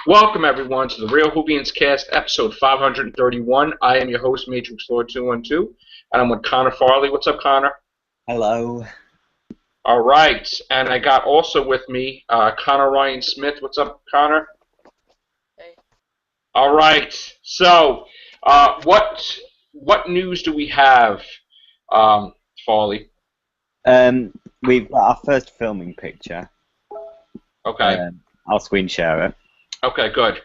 Welcome, everyone, to the Real Whovians Cast, episode 531. I am your host, Matrix Lord 212, and I'm with Connor Farley. What's up, Connor? Hello. All right, and I got also with me Connor Ryan Smith. What's up, Connor? Hey. All right, so what news do we have, Farley? We've got our first filming picture. Okay. I'll screen share it. Okay, good.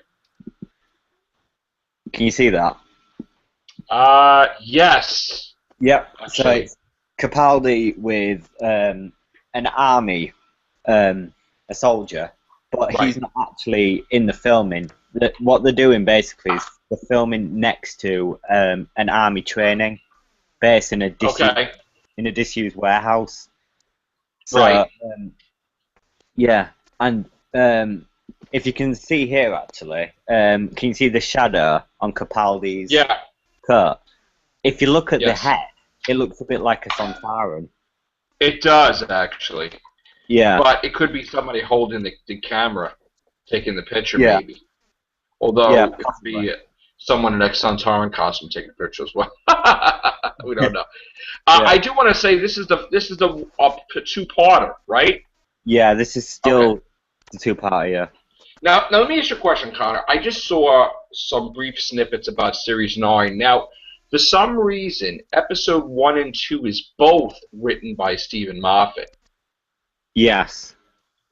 Can you see that? Yes. Yep. So Actually. it's Capaldi with an army, a soldier, but Right. he's not actually in the filming. What they're doing basically is they're filming next to an army training base in a Okay. disused warehouse. So, Right. yeah, and if you can see here, actually, can you see the shadow on Capaldi's Yeah. coat? If you look at the Yes. head, it looks a bit like a Sontaran. It does actually. Yeah, But it could be somebody holding the camera, taking the picture, Yeah. maybe. Although Yeah, it could possibly. be someone in a Santaran costume taking a picture as well. We don't know. Yeah. I do want to say this is the two-parter, right? Yeah, this is still the two-parter. Yeah. Now let me ask you a question, Connor. I just saw some brief snippets about Series 9. Now, for some reason, Episode 1 and 2 is both written by Stephen Moffat. Yes.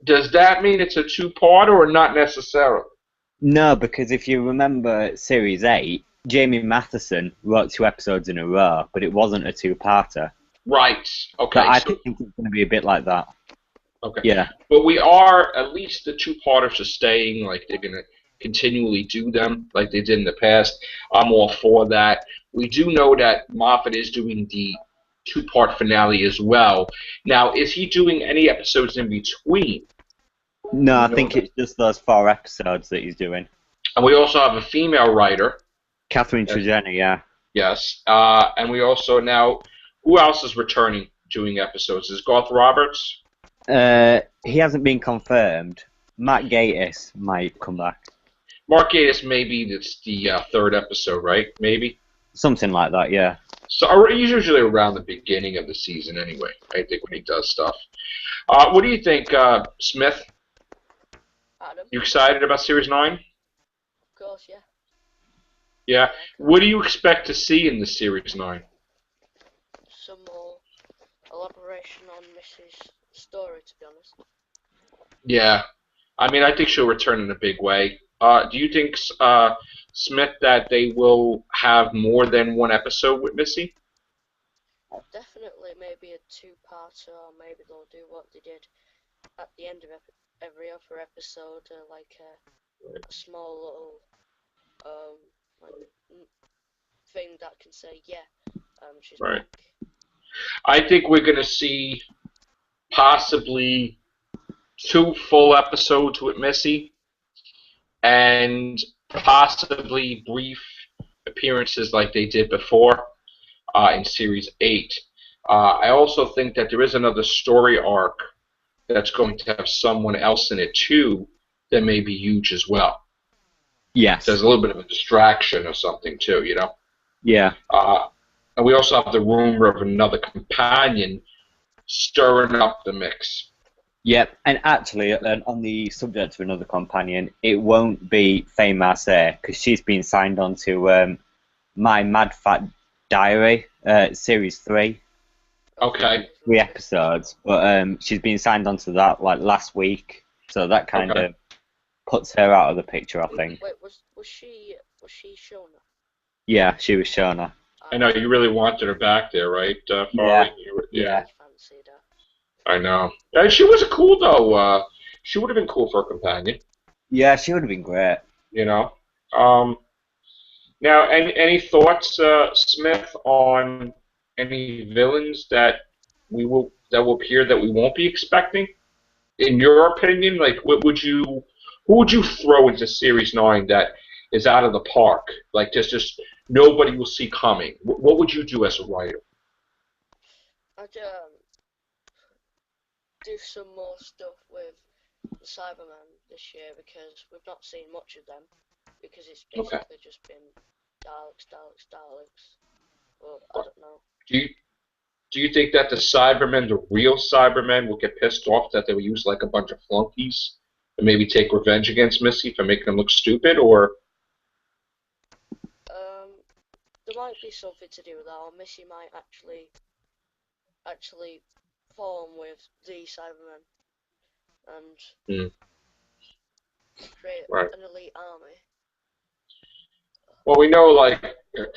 Does that mean it's a two-parter or not necessarily? No, because if you remember Series 8, Jamie Matheson wrote 2 episodes in a row, but it wasn't a two-parter. Right. Okay. But I So, think it's going to be a bit like that. okay. Yeah. But we are, at least the two-parters are staying, like they're going to continually do them like they did in the past. I'm all for that. We do know that Moffat is doing the two-part finale as well. Now, is he doing any episodes in between? No, I No. think it's just those 4 episodes that he's doing. And we also have a female writer, Catherine Yes. Trejani, yeah. yes. And we also now, who else is returning doing episodes? Is Garth Roberts? He hasn't been confirmed. Matt Gatiss might come back. Mark Gatiss, maybe it's the third episode, right? Maybe. Something like that, yeah. So he's usually around the beginning of the season anyway, I think, when he does stuff. What do you think, Smith? Adam, You excited about Series 9? of course, yeah. Yeah. of What do you expect to see in the Series 9? Some more elaboration on Mrs. Story, to be honest. Yeah. I mean, I think she'll return in a big way. Do you think, Smith, that they will have more than one episode with Missy? Definitely maybe a two-parter, or maybe they'll do what they did at the end of every other episode, like a small little like, thing that can say, yeah, she's Right. back. I think we're going to see possibly 2 full episodes with Missy and possibly brief appearances like they did before in Series 8. I also think that there is another story arc that's going to have someone else in it too that may be huge as well. Yes. There's a little bit of a distraction or something too, you know? Yeah. And we also have the rumor of another companion stirring up the mix. Yep. And actually, on the subject of another companion, it won't be Faye Marseille, because she's been signed on to My Mad Fat Diary, Series 3. Okay. 3 episodes. But she's been signed onto that like last week, so that kind Okay. of puts her out of the picture, I think. Wait, was she Shona? Yeah, she was Shona. I know you really wanted her back there, right, Farley? Yeah. Yeah. I fancied her. I know. And she was cool though. She would have been cool for a companion, Yeah, she would have been great. you know. Now, any thoughts, Smith, on any villains that will appear that we won't be expecting? In your opinion, like who would you throw into Series 9 that is out of the park? Like just nobody will see coming. What would you do as a writer? I'd do some more stuff with the Cybermen this year because we've not seen much of them because it's Okay. basically just been Daleks. But I don't know. Do you think that the Cybermen, the real Cybermen, will get pissed off that they will use like a bunch of flunkies and maybe take revenge against Missy for making them look stupid, or? There might be something to do with that, or Missy might actually form with the Cybermen and Hmm, create right. an elite army. Well, we know like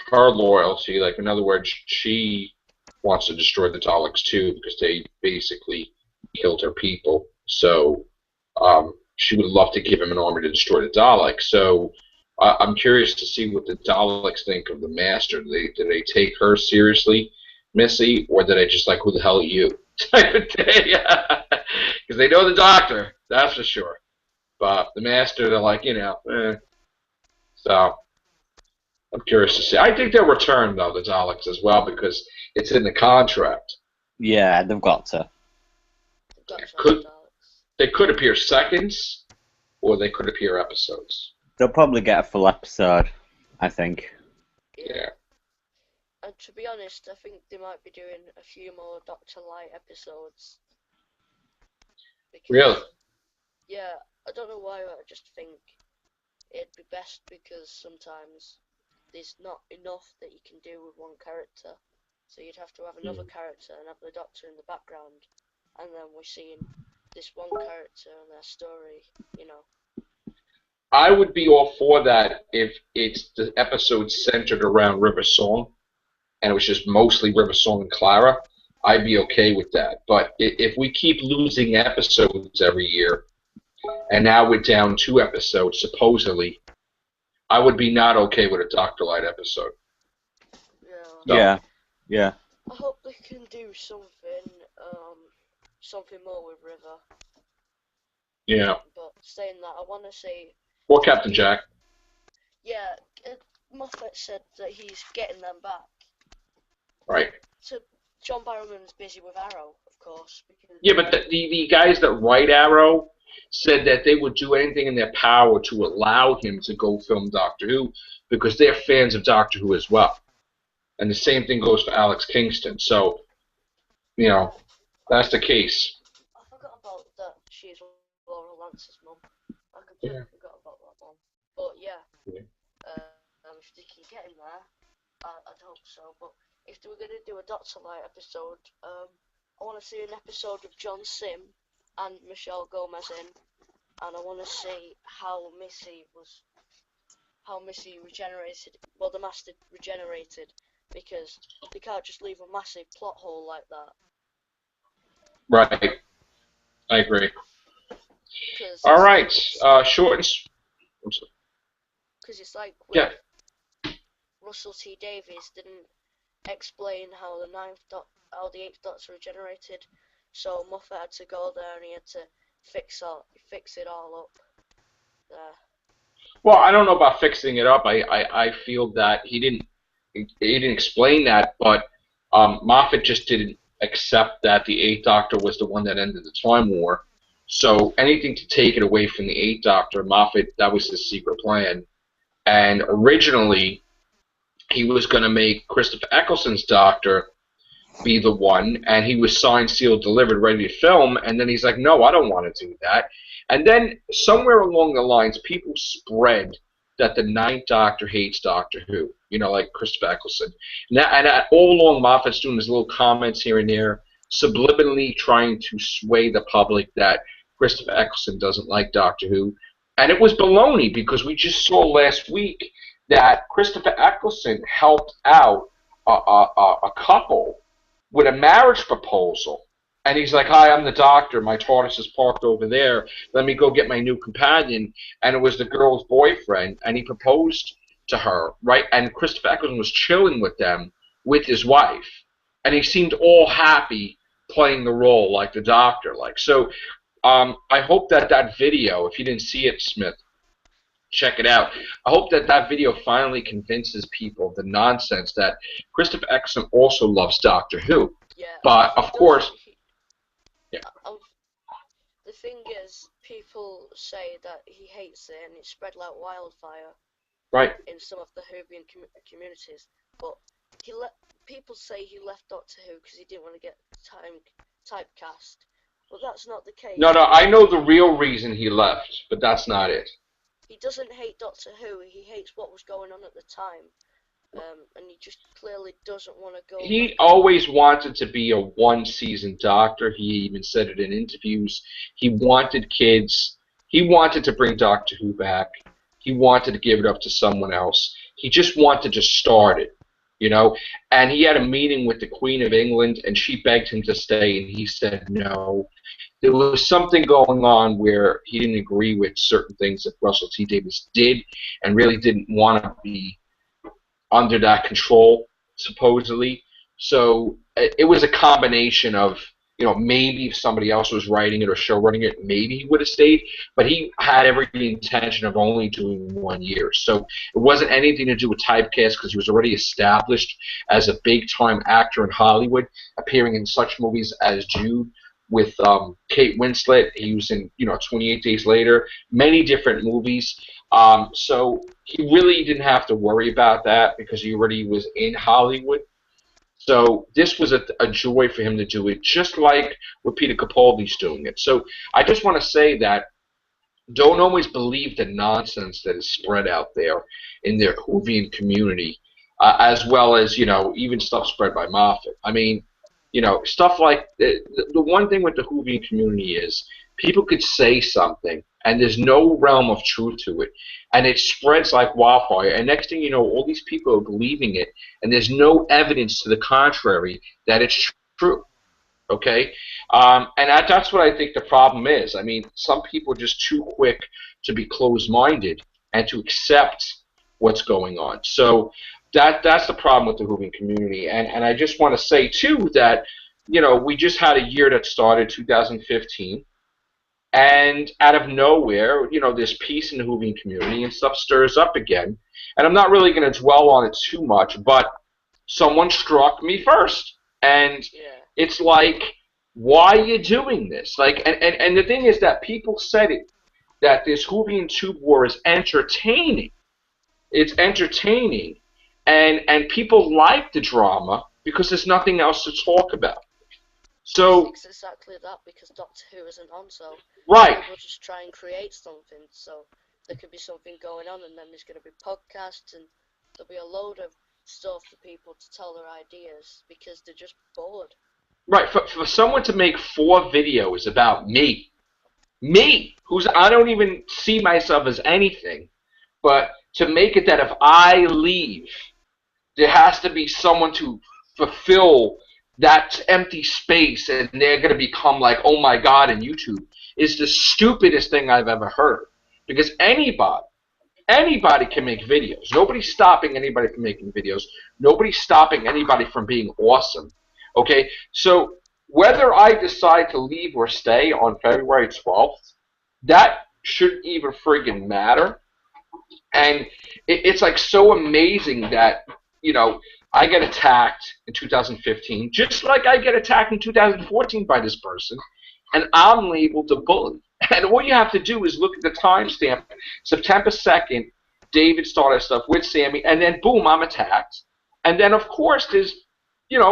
her loyalty, like in other words, she wants to destroy the Daleks too because they basically killed her people. So she would love to give him an army to destroy the Daleks. So I'm curious to see what the Daleks think of the Master. Do they take her seriously, Missy, or do they just like, who the hell are you type of thing? Because they know the Doctor, that's for sure. But the Master, they're like, So I'm curious to see. I think they'll return though the Daleks as well because it's in the contract. Yeah, they've got to. They've got to have Could the Daleks. They could appear seconds, or they could appear episodes. They'll probably get a full episode, I think. Yeah. And to be honest, I think they might be doing a few more Doctor Light episodes. Because, Really? yeah, I don't know why, I just think it'd be best because sometimes there's not enough that you can do with one character. So you'd have to have another character and have the Doctor in the background. And then we're seeing this one character and their story, I would be all for that if it's the episode centered around River Song and it was just mostly River Song and Clara. I'd be okay with that. But if we keep losing episodes every year, and now we're down 2 episodes supposedly, I would be not okay with a Doctor Light episode. Yeah. So, Yeah. I hope they can do something more with River. yeah. But saying that, I want to say, Or Captain Jack. yeah, Moffat said that he's getting them back. Right. So John Barrowman's busy with Arrow, of course. Because Yeah, but the guys that write Arrow said that they would do anything in their power to allow him to go film Doctor Who because they're fans of Doctor Who as well. And the same thing goes for Alex Kingston. So, that's the case. I forgot about that. She's Laura Lance's mum. I completely forgot about that one. But yeah, if they can get him there, I'd hope so. But if they were going to do a Doctor Light episode, I want to see an episode of John Sim and Michelle Gomez in, and I want to see how Missy regenerated. Well, the Master regenerated, because they can't just leave a massive plot hole like that. Right. I agree. All right. Short and... Because it's like Yeah. Russell T Davies didn't explain how the Eighth Doctor regenerated, so Moffat had to go there and he had to fix it all up there. Well, I don't know about fixing it up. I feel that he didn't explain that, but Moffat just didn't accept that the Eighth Doctor was the one that ended the Time War. So anything to take it away from the Eighth Doctor, Moffat, that was his secret plan. And originally, he was going to make Christopher Eccleston's Doctor be the one, and he was signed, sealed, delivered, ready to film, and then he's like, no, I don't want to do that. And then somewhere along the lines, people spread that the Ninth Doctor hates Doctor Who, like Christopher Eccleston. And all along, Moffat's doing his little comments here and there, subliminally trying to sway the public that Christopher Eccleston doesn't like Doctor Who. And it was baloney, because we just saw last week that Christopher Eccleston helped out a couple with a marriage proposal. And he's like, hi, I'm the Doctor. My TARDIS is parked over there. Let me go get my new companion. And it was the girl's boyfriend, and he proposed to her, right? And Christopher Eccleston was chilling with them, with his wife. And he seemed all happy playing the role like the Doctor. So I hope that video, if you didn't see it, Smith, check it out. I hope that video finally convinces people of the nonsense that Christopher Eccleston also loves Doctor Who. Yeah, but, of course... The thing is, people say that he hates it and it spread like wildfire Right. in some of the Whovian communities. But people say he left Doctor Who because he didn't want to get typecast. But that's not the case. No, I know the real reason he left, but that's not it. He doesn't hate Doctor Who. He hates what was going on at the time. And he just clearly doesn't want to go. He always wanted to be a one-season Doctor. He even said it in interviews. He wanted kids. He wanted to bring Doctor Who back. He wanted to give it up to someone else. He just wanted to start it, you know. And he had a meeting with the Queen of England, and she begged him to stay, and he said no. There was something going on where he didn't agree with certain things that Russell T Davies did, and really didn't want to be under that control, supposedly. So it was a combination of, you know, maybe if somebody else was writing it or show running it, maybe he would have stayed, but he had every intention of only doing 1 year. So it wasn't anything to do with typecast, because he was already established as a big-time actor in Hollywood, appearing in such movies as Jude with Kate Winslet. He was in, 28 Days Later, many different movies. So he really didn't have to worry about that because he already was in Hollywood. So this was a joy for him to do it, just like with Peter Capaldi's doing it. So I just want to say that don't always believe the nonsense that is spread out there in their Whovian community, as well as, even stuff spread by Moffat. I mean, stuff like the one thing with the Whovian community is people could say something and there's no realm of truth to it, and it spreads like wildfire, and next thing you know, all these people are believing it, and there's no evidence to the contrary that it's true. Okay, and that's what I think the problem is. I mean, some people are just too quick to be closed-minded and to accept what's going on. So that's the problem with the Whovian community. And I just want to say too that we just had a year that started 2015, and out of nowhere, there's peace in the Whovian community and stuff stirs up again. And I'm not really going to dwell on it too much, but someone struck me first, and it's like, why are you doing this? Like, and the thing is that people said it, that this Whovian tube war is entertaining. It's entertaining, and people like the drama because there's nothing else to talk about. So it's exactly that, because Doctor Who isn't on, so right. People just try and create something, so there could be something going on, and then there's going to be podcasts, and there'll be a load of stuff for people to tell their ideas because they're just bored. Right, for someone to make 4 videos about me, who's I don't even see myself as anything, but to make it that if I leave, there has to be someone to fulfill that empty space, and they're going to become like, oh my God, in YouTube, is the stupidest thing I've ever heard. Because anybody can make videos. Nobody's stopping anybody from making videos. Nobody's stopping anybody from being awesome. Okay, so whether I decide to leave or stay on February 12th, that shouldn't even friggin' matter. And it's like so amazing that, I get attacked in 2015, just like I get attacked in 2014 by this person, and I'm labeled a bully. And all you have to do is look at the timestamp, September 2nd, David started stuff with Sammy, and then boom, I'm attacked. And then, of course, there's,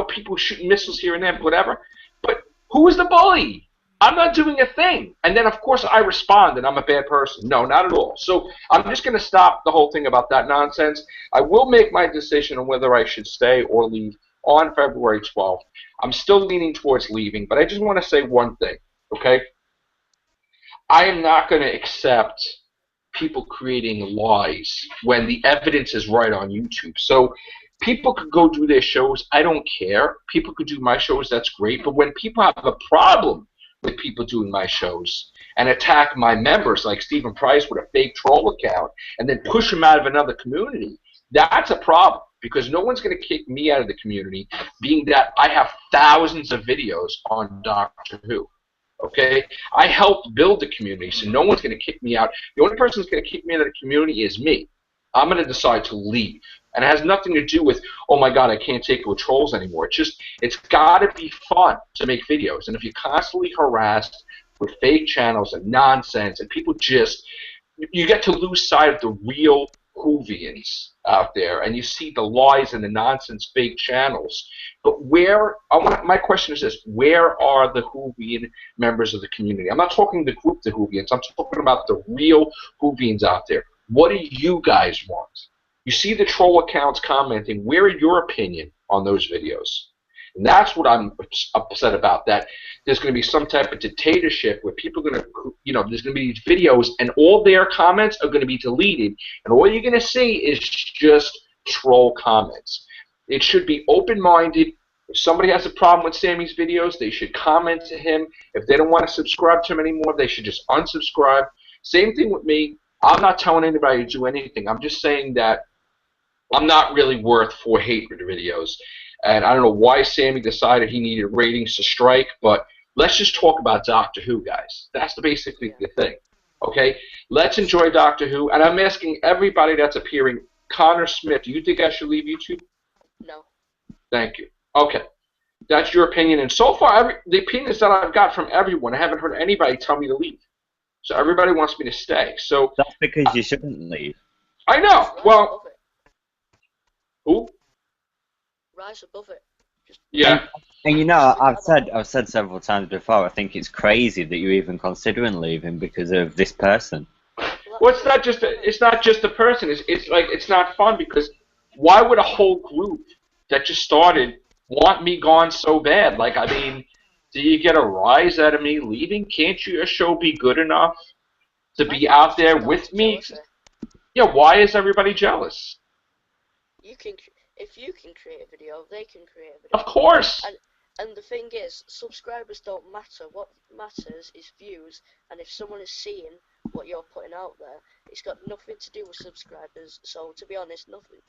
people shooting missiles here and there, whatever. But who is the bully? I'm not doing a thing. And then, of course, I respond, and I'm a bad person. No, not at all. So I'm just going to stop the whole thing about that nonsense. I will make my decision on whether I should stay or leave on February 12th. I'm still leaning towards leaving, but I just want to say one thing, okay? I am not going to accept people creating lies when the evidence is right on YouTube. So people could go do their shows. I don't care. People could do my shows. That's great. But when people have a problem with people doing my shows and attack my members like Stephen Price with a fake troll account and then push him out of another community, that's a problem, because no one's going to kick me out of the community, being that I have thousands of videos on Doctor Who. Okay? I helped build the community, so no one's going to kick me out. The only person who's going to kick me out of the community is me. I'm going to decide to leave. And it has nothing to do with, oh my God, I can't take it with trolls anymore. It's got to be fun to make videos. And if you're constantly harassed, with fake channels and nonsense, and people just, you get to lose sight of the real Whovians out there, and you see the lies and the nonsense fake channels. But my question is this: where are the Whovian members of the community? I'm not talking the group, the Whovians. I'm talking about the real Whovians out there. What do you guys want? You see the troll accounts commenting. Where are your opinion on those videos? And that's what I'm upset about, that there's going to be some type of dictatorship where people are going to, there's going to be these videos and all their comments are going to be deleted, and all you're going to see is just troll comments. It should be open-minded. If somebody has a problem with Sammy's videos, they should comment to him. If they don't want to subscribe to him anymore, they should just unsubscribe. Same thing with me. I'm not telling anybody to do anything. I'm just saying that I'm not really worth 4 hatred videos. And I don't know why Sammy decided he needed ratings to strike, but let's just talk about Doctor Who, guys. That's basically the thing. Okay? Let's enjoy Doctor Who. And I'm asking everybody that's appearing, Connor Smith, do you think I should leave YouTube? No. Thank you. Okay. That's your opinion. And so far, the opinions that I've got from everyone, I haven't heard anybody tell me to leave. So everybody wants me to stay. So that's because you shouldn't leave. I know. Well, who? Rise above it. Yeah. And I've said several times before, I think it's crazy that you're even considering leaving because of this person. Well, it's not just the person. It's not fun, because why would a whole group that just started want me gone so bad? Like, I mean, do you get a rise out of me leaving? Can't your show be good enough to be out there with me? Yeah, why is everybody jealous? If you can create a video, they can create a video. Of course. And the thing is, subscribers don't matter. What matters is views. And if someone is seeing what you're putting out there, it's got nothing to do with subscribers. So to be honest, nothing.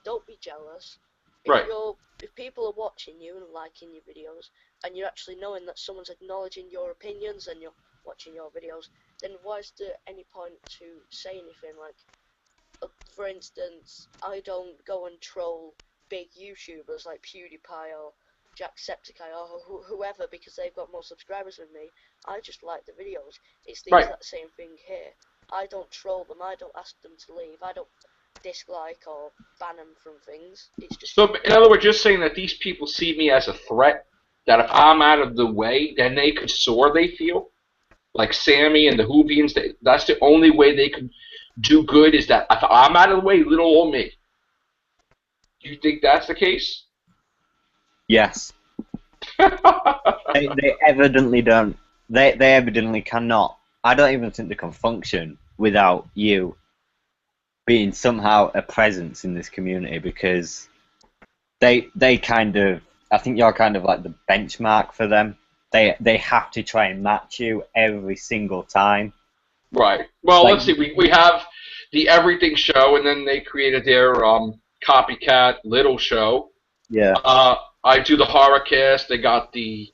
Don't be jealous. If people are watching you and liking your videos, and you're actually knowing that someone's acknowledging your opinions and you're watching your videos, then why is there any point to say anything? Like, for instance, I don't go and troll big YouTubers like PewDiePie or Jacksepticeye or whoever because they've got more subscribers than me. I just like the videos. It's the exact same thing here. I don't troll them. I don't ask them to leave. I don't dislike or ban them from things. It's just. So, in other words, you're saying that these people see me as a threat. That if I'm out of the way, then they could soar. They feel like Sammy and the Whovians. That's the only way they could do good, is that if I'm out of the way, little old me. Do you think that's the case? Yes. they evidently don't. They evidently cannot. I don't even think they can function without you being somehow a presence in this community, because they kind of, I think you're kind of like the benchmark for them. They have to try and match you every single time. Right. Well, let's see. We have the Everything Show, and then they created their copycat Little Show. Yeah. I do the horror cast. They got the,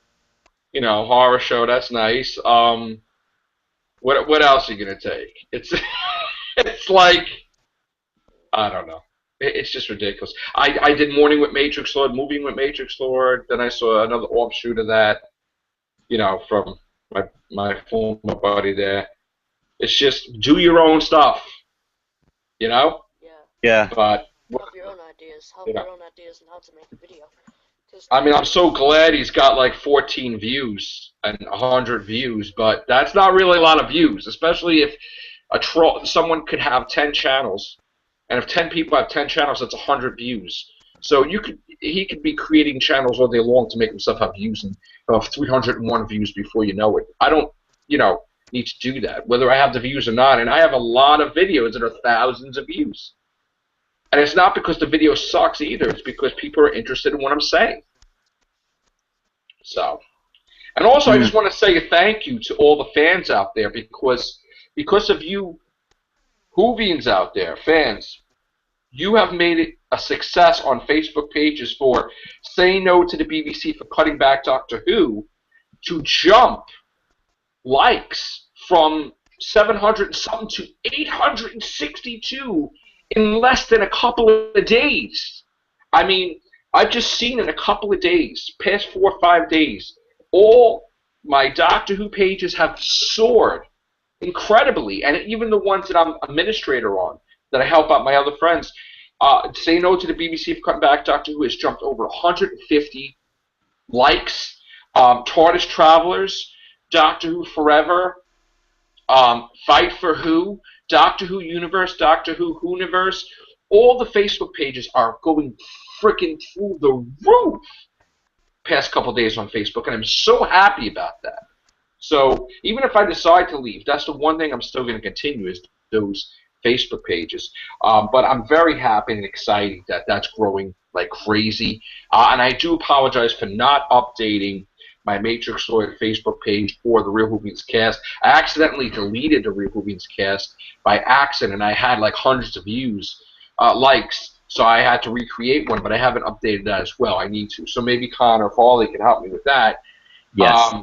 horror show. That's nice. What else are you gonna take? It's like, I don't know. It's just ridiculous. I did Morning with Matrix Lord, Moving with Matrix Lord. Then I saw another offshoot of that, from my former buddy there. It's just do your own stuff, Yeah. Yeah. But have your own ideas. Have your own ideas on how to make a video. I mean, I'm so glad he's got like 14 views and 100 views, but that's not really a lot of views, especially if someone could have 10 channels, and if 10 people have 10 channels, that's 100 views. So he could be creating channels all day long to make himself have views and have 301 views before you know it. I don't, need to do that, whether I have the views or not. And I have a lot of videos that are thousands of views. And it's not because the video sucks either. It's because people are interested in what I'm saying. So, and also I just want to say a thank you to all the fans out there, because of you Whovians out there, fans, you have made it a success on Facebook pages for Say No to the BBC for Cutting Back Doctor Who to jump likes from 700 and something to 862 in less than a couple of days. I mean, I've just seen in a couple of days, past 4 or 5 days, all my Doctor Who pages have soared incredibly, and even the ones that I'm administrator on, that I help out my other friends. Say No to the BBC for Cutting Back Doctor Who has jumped over 150 likes. TARDIS Travelers, Doctor Who Forever, Fight for Who, Doctor Who Universe, Doctor Who Whoniverse. All the Facebook pages are going freaking through the roof past couple days on Facebook, and I'm so happy about that. So even if I decide to leave, that's the one thing I'm still going to continue is those Facebook pages. But I'm very happy and excited that that's growing like crazy. And I do apologize for not updating my Matrix Lord Facebook page for the Real Whovians cast. I accidentally deleted the Real Whovians cast by accident. I had like hundreds of views, likes. So I had to recreate one, but I haven't updated that as well. I need to. So maybe Connor Farley can help me with that. Yes.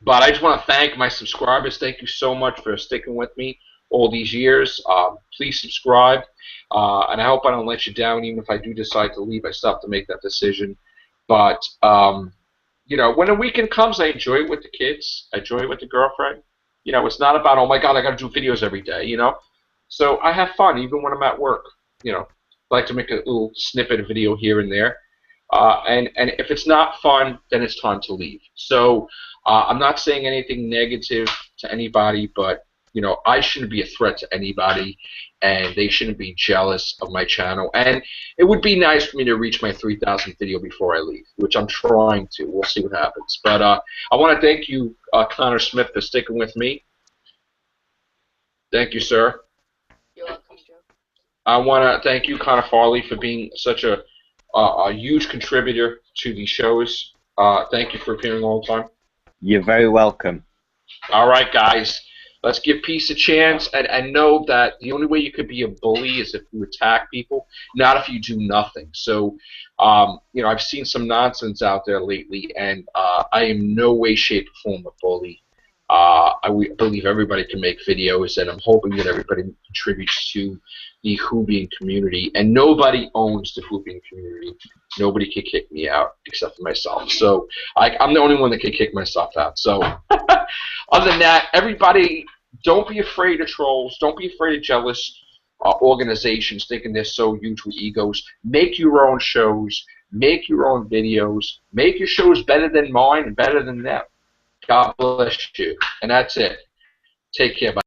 But I just want to thank my subscribers. Thank you so much for sticking with me all these years. Please subscribe. And I hope I don't let you down. Even if I do decide to leave, I still have to make that decision. But, you know, when the weekend comes, I enjoy it with the kids. I enjoy it with the girlfriend. You know, it's not about, oh, my God, I got to do videos every day, you know. So I have fun even when I'm at work. You know, I like to make a little snippet of video here and there. And if it's not fun, then it's time to leave. So I'm not saying anything negative to anybody, but you know, I shouldn't be a threat to anybody, and they shouldn't be jealous of my channel. And it would be nice for me to reach my 3,000th video before I leave, which I'm trying to. We'll see what happens. But I want to thank you, Connor Smith, for sticking with me. Thank you, sir. You're welcome, Joe. I want to thank you, Connor Farley, for being such a huge contributor to these shows. Thank you for appearing all the time. You're very welcome. All right, guys. Let's give peace a chance and know that the only way you could be a bully is if you attack people, not if you do nothing. So, you know, I've seen some nonsense out there lately, and I am no way, shape, or form a bully. I believe everybody can make videos, and I'm hoping that everybody contributes to the Whovian community. And nobody owns the Whovian community. Nobody can kick me out except for myself. So I'm the only one that can kick myself out. So other than that, everybody, don't be afraid of trolls. Don't be afraid of jealous organizations thinking they're so huge with egos. Make your own shows. Make your own videos. Make your shows better than mine and better than them. God bless you. And that's it. Take care. Bye.